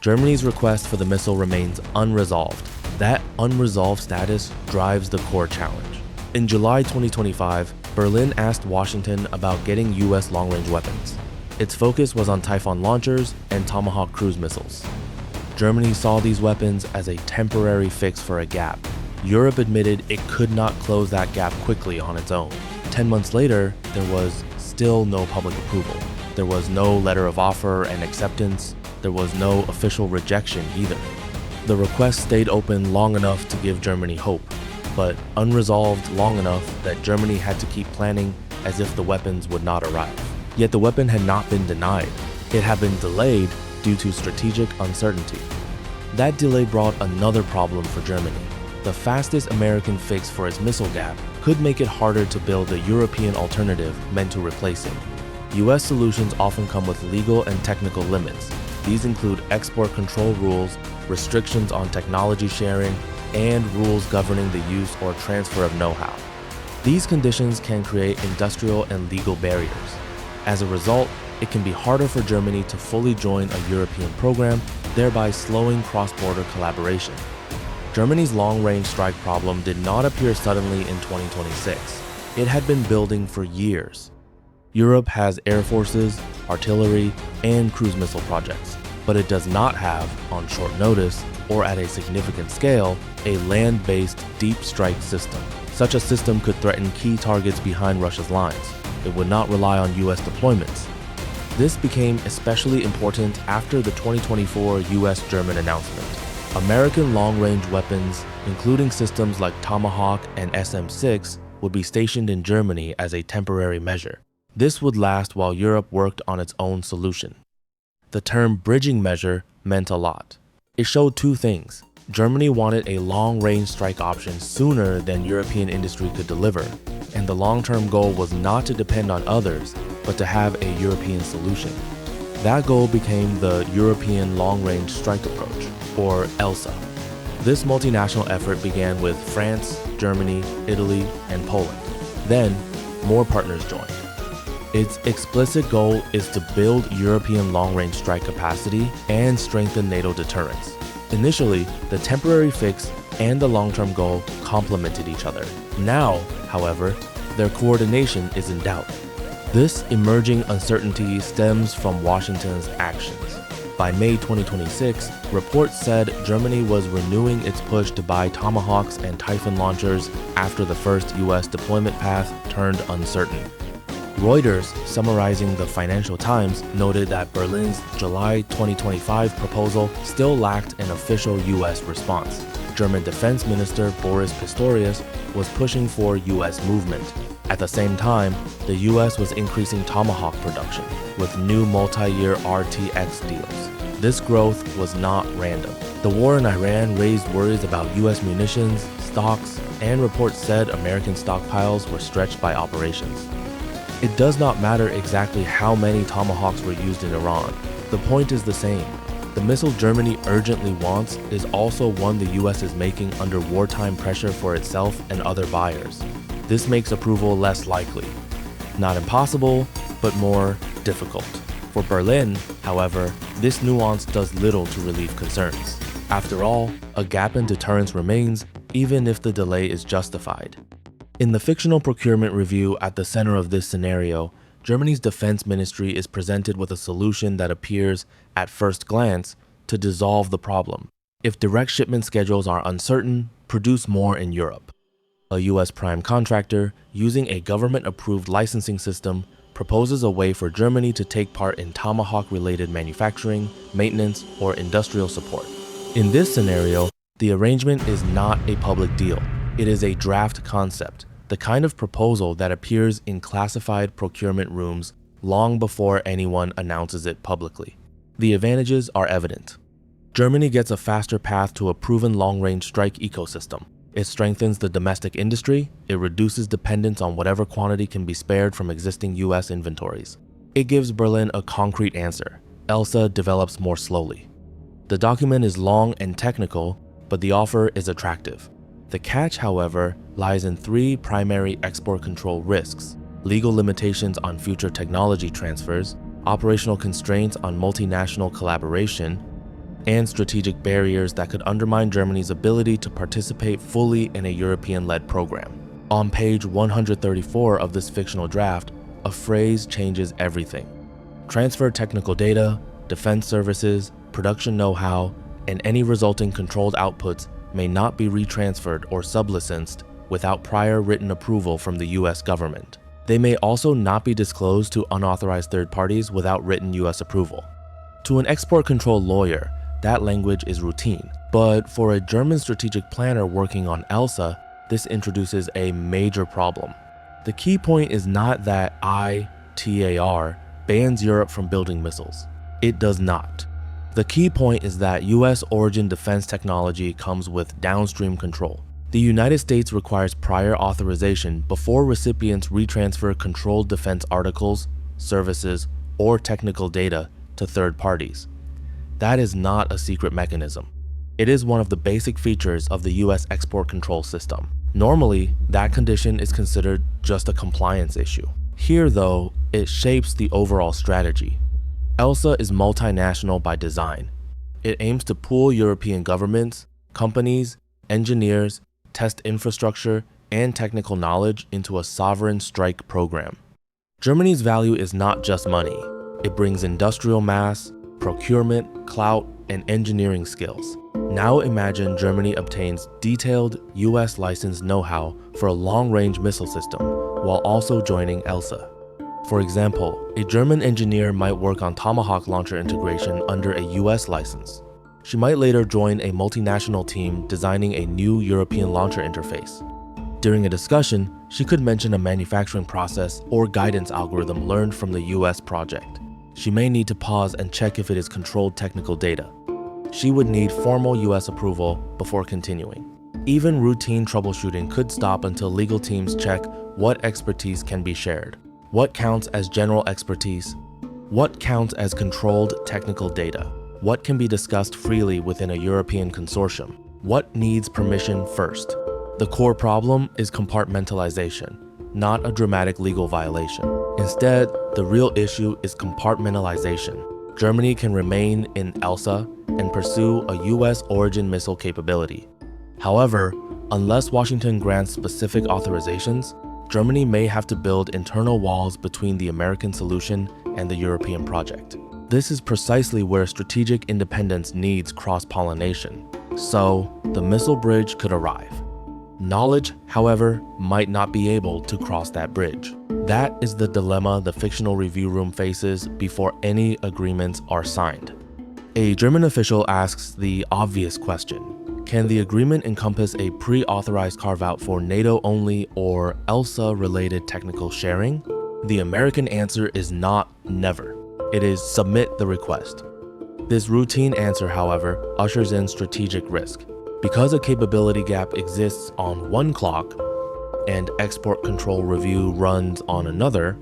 Germany's request for the missile remains unresolved. That unresolved status drives the core challenge. In July 2025, Berlin asked Washington about getting US long-range weapons. Its focus was on Typhon launchers and Tomahawk cruise missiles. Germany saw these weapons as a temporary fix for a gap. Europe admitted it could not close that gap quickly on its own. 10 months later, there was still no public approval. There was no letter of offer and acceptance. There was no official rejection either. The request stayed open long enough to give Germany hope, but unresolved long enough that Germany had to keep planning as if the weapons would not arrive. Yet the weapon had not been denied. It had been delayed due to strategic uncertainty. That delay brought another problem for Germany. The fastest American fix for its missile gap could make it harder to build a European alternative meant to replace it. US solutions often come with legal and technical limits. These include export control rules, restrictions on technology sharing, and rules governing the use or transfer of know-how. These conditions can create industrial and legal barriers. As a result, it can be harder for Germany to fully join a European program, thereby slowing cross-border collaboration. Germany's long-range strike problem did not appear suddenly in 2026. It had been building for years. Europe has air forces, artillery, and cruise missile projects, but it does not have, on short notice or at a significant scale, a land-based deep strike system. Such a system could threaten key targets behind Russia's lines. It would not rely on US deployments. This became especially important after the 2024 US-German announcement. American long-range weapons, including systems like Tomahawk and SM-6, would be stationed in Germany as a temporary measure. This would last while Europe worked on its own solution. The term bridging measure meant a lot. It showed two things. Germany wanted a long-range strike option sooner than European industry could deliver, and the long-term goal was not to depend on others, but to have a European solution. That goal became the European Long-Range Strike Approach, or ELSA. This multinational effort began with France, Germany, Italy, and Poland. Then, more partners joined. Its explicit goal is to build European long-range strike capacity and strengthen NATO deterrence. Initially, the temporary fix and the long-term goal complemented each other. Now, however, their coordination is in doubt. This emerging uncertainty stems from Washington's actions. By May 2026, reports said Germany was renewing its push to buy Tomahawks and Typhon launchers after the first US deployment path turned uncertain. Reuters, summarizing the Financial Times, noted that Berlin's July 2025 proposal still lacked an official US response. German Defense Minister Boris Pistorius was pushing for US movement. At the same time, the US was increasing Tomahawk production with new multi-year RTX deals. This growth was not random. The war in Iran raised worries about US munitions, stocks, and reports said American stockpiles were stretched by operations. It does not matter exactly how many Tomahawks were used in Iran. The point is the same. The missile Germany urgently wants is also one the US is making under wartime pressure for itself and other buyers. This makes approval less likely. Not impossible, but more difficult. For Berlin, however, this nuance does little to relieve concerns. After all, a gap in deterrence remains, even if the delay is justified. In the fictional procurement review at the center of this scenario, Germany's defense ministry is presented with a solution that appears, at first glance, to dissolve the problem. If direct shipment schedules are uncertain, produce more in Europe. A US prime contractor, using a government-approved licensing system, proposes a way for Germany to take part in Tomahawk-related manufacturing, maintenance, or industrial support. In this scenario, the arrangement is not a public deal. It is a draft concept, the kind of proposal that appears in classified procurement rooms long before anyone announces it publicly. The advantages are evident. Germany gets a faster path to a proven long-range strike ecosystem. It strengthens the domestic industry, it reduces dependence on whatever quantity can be spared from existing US inventories. It gives Berlin a concrete answer. ELSA develops more slowly. The document is long and technical, but the offer is attractive. The catch, however, lies in three primary export control risks: legal limitations on future technology transfers, operational constraints on multinational collaboration, and strategic barriers that could undermine Germany's ability to participate fully in a European-led program. On page 134 of this fictional draft, a phrase changes everything. Transfer technical data, defense services, production know-how, and any resulting controlled outputs may not be retransferred or sublicensed without prior written approval from the US government. They may also not be disclosed to unauthorized third parties without written US approval. To an export control lawyer, that language is routine, but for a German strategic planner working on ELSA, this introduces a major problem. The key point is not that ITAR bans Europe from building missiles. It does not. The key point is that US origin defense technology comes with downstream control. The United States requires prior authorization before recipients retransfer controlled defense articles, services, or technical data to third parties. That is not a secret mechanism. It is one of the basic features of the US export control system. Normally, that condition is considered just a compliance issue. Here, though, it shapes the overall strategy. ELSA is multinational by design. It aims to pool European governments, companies, engineers, test infrastructure, and technical knowledge into a sovereign strike program. Germany's value is not just money. It brings industrial mass, procurement, clout, and engineering skills. Now imagine Germany obtains detailed US licensed know-how for a long-range missile system while also joining ELSA. For example, a German engineer might work on Tomahawk launcher integration under a US license. She might later join a multinational team designing a new European launcher interface. During a discussion, she could mention a manufacturing process or guidance algorithm learned from the US project. She may need to pause and check if it is controlled technical data. She would need formal US approval before continuing. Even routine troubleshooting could stop until legal teams check what expertise can be shared, what counts as general expertise, what counts as controlled technical data, what can be discussed freely within a European consortium, what needs permission first. The core problem is compartmentalization, not a dramatic legal violation. Instead, the real issue is compartmentalization. Germany can remain in ELSA and pursue a US origin missile capability. However, unless Washington grants specific authorizations, Germany may have to build internal walls between the American solution and the European project. This is precisely where strategic independence needs cross-pollination. So, the missile bridge could arrive. Knowledge, however, might not be able to cross that bridge. That is the dilemma the fictional review room faces before any agreements are signed. A German official asks the obvious question: can the agreement encompass a pre-authorized carve-out for NATO-only or ELSA-related technical sharing? The American answer is not never. It is submit the request. This routine answer, however, ushers in strategic risk. Because a capability gap exists on one clock and export control review runs on another,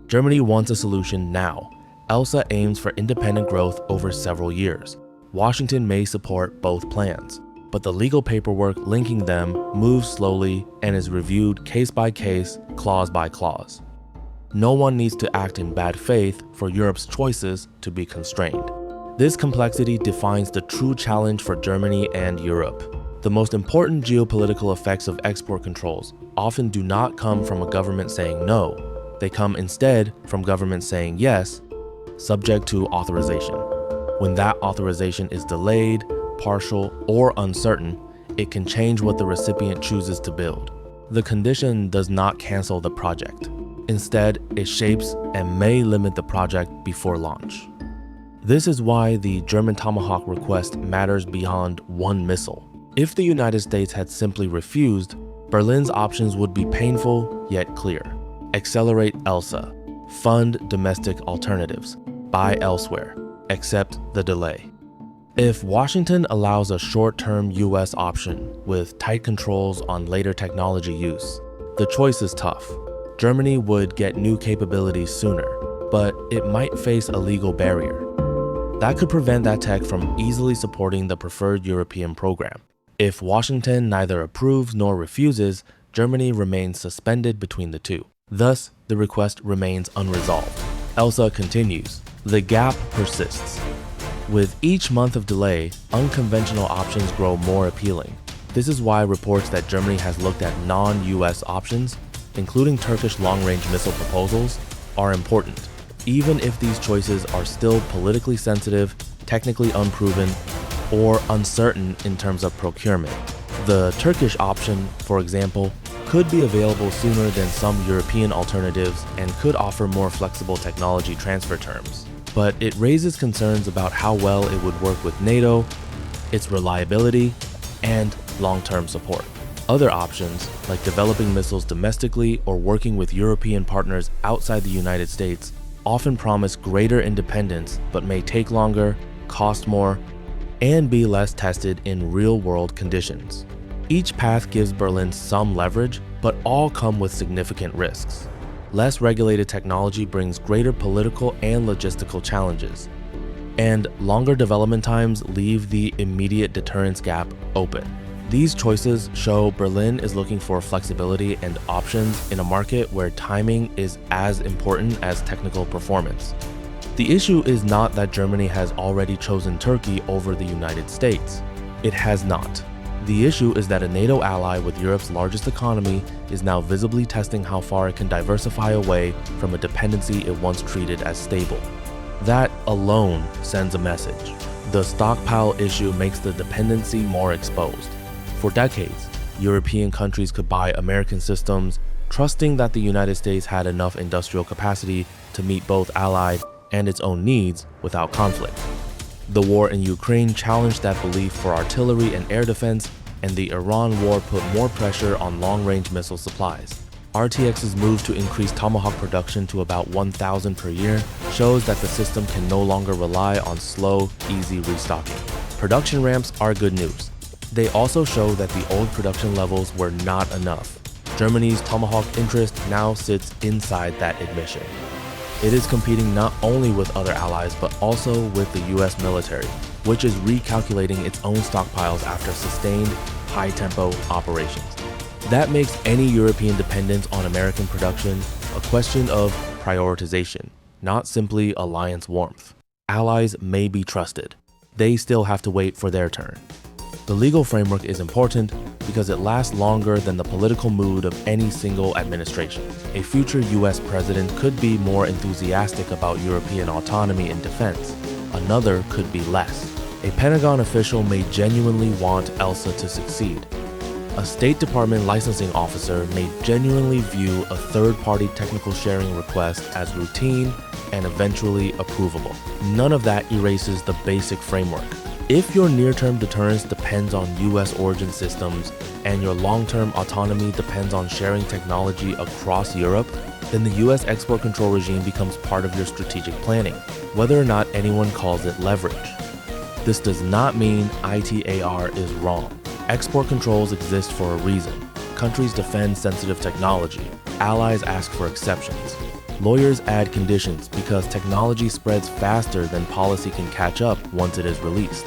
Germany wants a solution now. ELSA aims for independent growth over several years. Washington may support both plans, but the legal paperwork linking them moves slowly and is reviewed case by case, clause by clause. No one needs to act in bad faith for Europe's choices to be constrained. This complexity defines the true challenge for Germany and Europe. The most important geopolitical effects of export controls often do not come from a government saying no. They come instead from governments saying yes, subject to authorization. When that authorization is delayed, partial, or uncertain, it can change what the recipient chooses to build. The condition does not cancel the project. Instead, it shapes and may limit the project before launch. This is why the German Tomahawk request matters beyond one missile. If the United States had simply refused, Berlin's options would be painful yet clear. Accelerate ELSA, fund domestic alternatives, buy elsewhere, accept the delay. If Washington allows a short-term US option with tight controls on later technology use, the choice is tough. Germany would get new capabilities sooner, but it might face a legal barrier. That could prevent that tech from easily supporting the preferred European program. If Washington neither approves nor refuses, Germany remains suspended between the two. Thus, the request remains unresolved. ELSA continues. The gap persists. With each month of delay, unconventional options grow more appealing. This is why reports that Germany has looked at non-US options, including Turkish long-range missile proposals, are important, even if these choices are still politically sensitive, technically unproven, or uncertain in terms of procurement. The Turkish option, for example, could be available sooner than some European alternatives and could offer more flexible technology transfer terms. But it raises concerns about how well it would work with NATO, its reliability, and long-term support. Other options, like developing missiles domestically or working with European partners outside the United States, often promise greater independence but may take longer, cost more, and be less tested in real-world conditions. Each path gives Berlin some leverage, but all come with significant risks. Less regulated technology brings greater political and logistical challenges, and longer development times leave the immediate deterrence gap open. These choices show Berlin is looking for flexibility and options in a market where timing is as important as technical performance. The issue is not that Germany has already chosen Turkey over the United States. It has not. The issue is that a NATO ally with Europe's largest economy is now visibly testing how far it can diversify away from a dependency it once treated as stable. That alone sends a message. The stockpile issue makes the dependency more exposed. For decades, European countries could buy American systems, trusting that the United States had enough industrial capacity to meet both allied and its own needs without conflict. The war in Ukraine challenged that belief for artillery and air defense, and the Iran war put more pressure on long-range missile supplies. RTX's move to increase Tomahawk production to about 1,000 per year shows that the system can no longer rely on slow, easy restocking. Production ramps are good news. They also show that the old production levels were not enough. Germany's Tomahawk interest now sits inside that admission. It is competing not only with other allies but also with the US military, which is recalculating its own stockpiles after sustained, high-tempo operations. That makes any European dependence on American production a question of prioritization, not simply alliance warmth. Allies may be trusted. They still have to wait for their turn. The legal framework is important because it lasts longer than the political mood of any single administration. A future US president could be more enthusiastic about European autonomy in defense. Another could be less. A Pentagon official may genuinely want ELSA to succeed. A State Department licensing officer may genuinely view a third-party technical sharing request as routine and eventually approvable. None of that erases the basic framework. If your near-term deterrence depends on US origin systems and your long-term autonomy depends on sharing technology across Europe, then the US export control regime becomes part of your strategic planning, whether or not anyone calls it leverage. This does not mean ITAR is wrong. Export controls exist for a reason. Countries defend sensitive technology. Allies ask for exceptions. Lawyers add conditions because technology spreads faster than policy can catch up once it is released.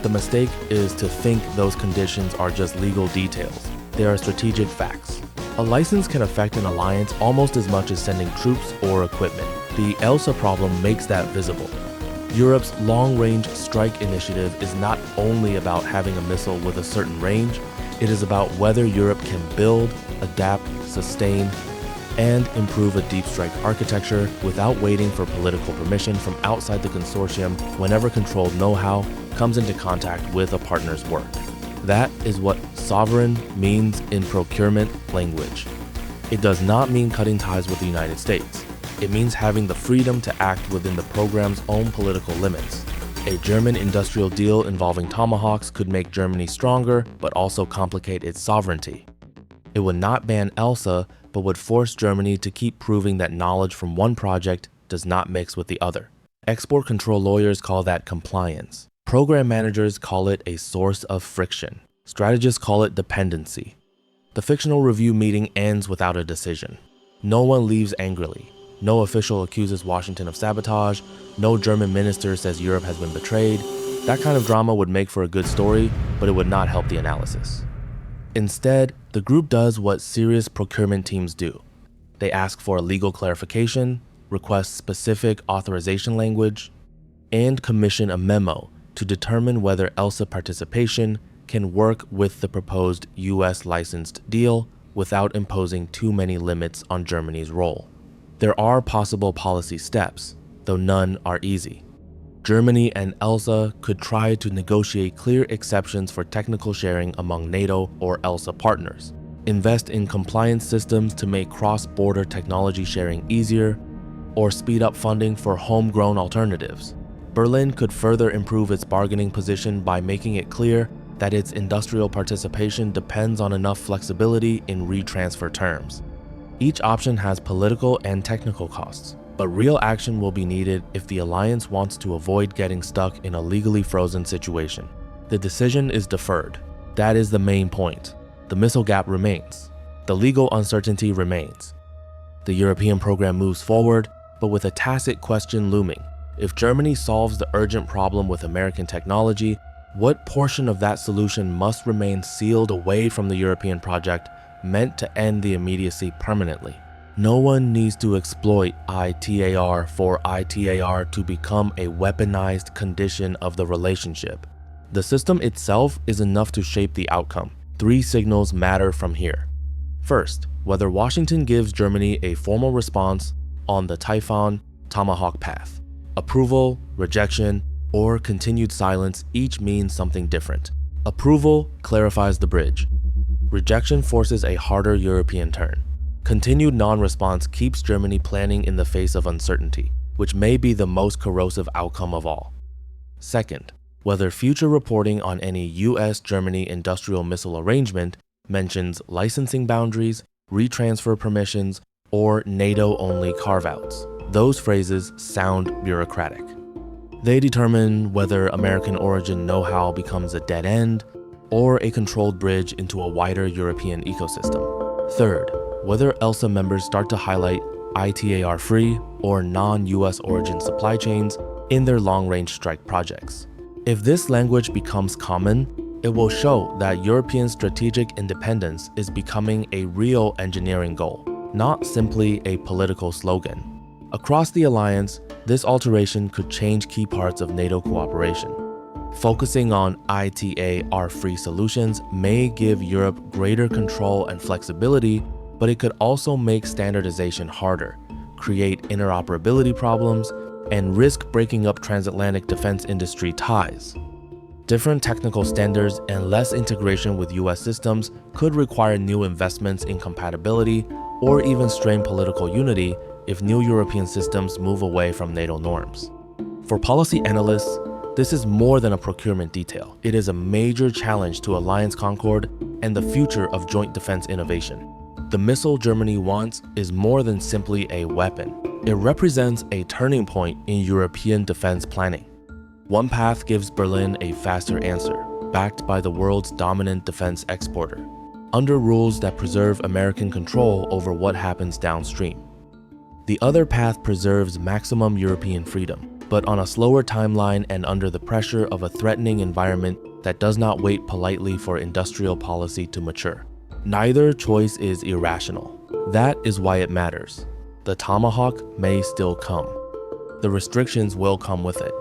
The mistake is to think those conditions are just legal details. They are strategic facts. A license can affect an alliance almost as much as sending troops or equipment. The ELSA problem makes that visible. Europe's long-range strike initiative is not only about having a missile with a certain range, it is about whether Europe can build, adapt, sustain, and improve a deep strike architecture without waiting for political permission from outside the consortium whenever controlled know-how comes into contact with a partner's work. That is what sovereign means in procurement language. It does not mean cutting ties with the United States. It means having the freedom to act within the program's own political limits. A German industrial deal involving Tomahawks could make Germany stronger, but also complicate its sovereignty. It would not ban ELSA, but would force Germany to keep proving that knowledge from one project does not mix with the other. Export control lawyers call that compliance. Program managers call it a source of friction. Strategists call it dependency. The fictional review meeting ends without a decision. No one leaves angrily. No official accuses Washington of sabotage. No German minister says Europe has been betrayed. That kind of drama would make for a good story, but it would not help the analysis. Instead, the group does what serious procurement teams do. They ask for a legal clarification, request specific authorization language, and commission a memo to determine whether ELSA participation can work with the proposed US licensed deal without imposing too many limits on Germany's role. There are possible policy steps, though none are easy. Germany and ELSA could try to negotiate clear exceptions for technical sharing among NATO or ELSA partners, invest in compliance systems to make cross-border technology sharing easier, or speed up funding for homegrown alternatives. Berlin could further improve its bargaining position by making it clear that its industrial participation depends on enough flexibility in retransfer terms. Each option has political and technical costs, but real action will be needed if the alliance wants to avoid getting stuck in a legally frozen situation. The decision is deferred. That is the main point. The missile gap remains. The legal uncertainty remains. The European program moves forward, but with a tacit question looming. If Germany solves the urgent problem with American technology, what portion of that solution must remain sealed away from the European project meant to end the immediacy permanently? No one needs to exploit ITAR for ITAR to become a weaponized condition of the relationship. The system itself is enough to shape the outcome. 3 signals matter from here. First, whether Washington gives Germany a formal response on the Typhon Tomahawk path. Approval, rejection, or continued silence each means something different. Approval clarifies the bridge. Rejection forces a harder European turn. Continued non-response keeps Germany planning in the face of uncertainty, which may be the most corrosive outcome of all. Second, whether future reporting on any US-Germany industrial missile arrangement mentions licensing boundaries, retransfer permissions, or NATO-only carve-outs. Those phrases sound bureaucratic. They determine whether American origin know-how becomes a dead end or a controlled bridge into a wider European ecosystem. Third, whether ELSA members start to highlight ITAR-free or non-US origin supply chains in their long-range strike projects. If this language becomes common, it will show that European strategic independence is becoming a real engineering goal, not simply a political slogan. Across the alliance, this alteration could change key parts of NATO cooperation. Focusing on ITAR-free solutions may give Europe greater control and flexibility, but it could also make standardization harder, create interoperability problems, and risk breaking up transatlantic defense industry ties. Different technical standards and less integration with US systems could require new investments in compatibility or even strain political unity if new European systems move away from NATO norms. For policy analysts, this is more than a procurement detail. It is a major challenge to alliance concord and the future of joint defense innovation. The missile Germany wants is more than simply a weapon. It represents a turning point in European defense planning. One path gives Berlin a faster answer, backed by the world's dominant defense exporter, under rules that preserve American control over what happens downstream. The other path preserves maximum European freedom, but on a slower timeline and under the pressure of a threatening environment that does not wait politely for industrial policy to mature. Neither choice is irrational. That is why it matters. The Tomahawk may still come. The restrictions will come with it.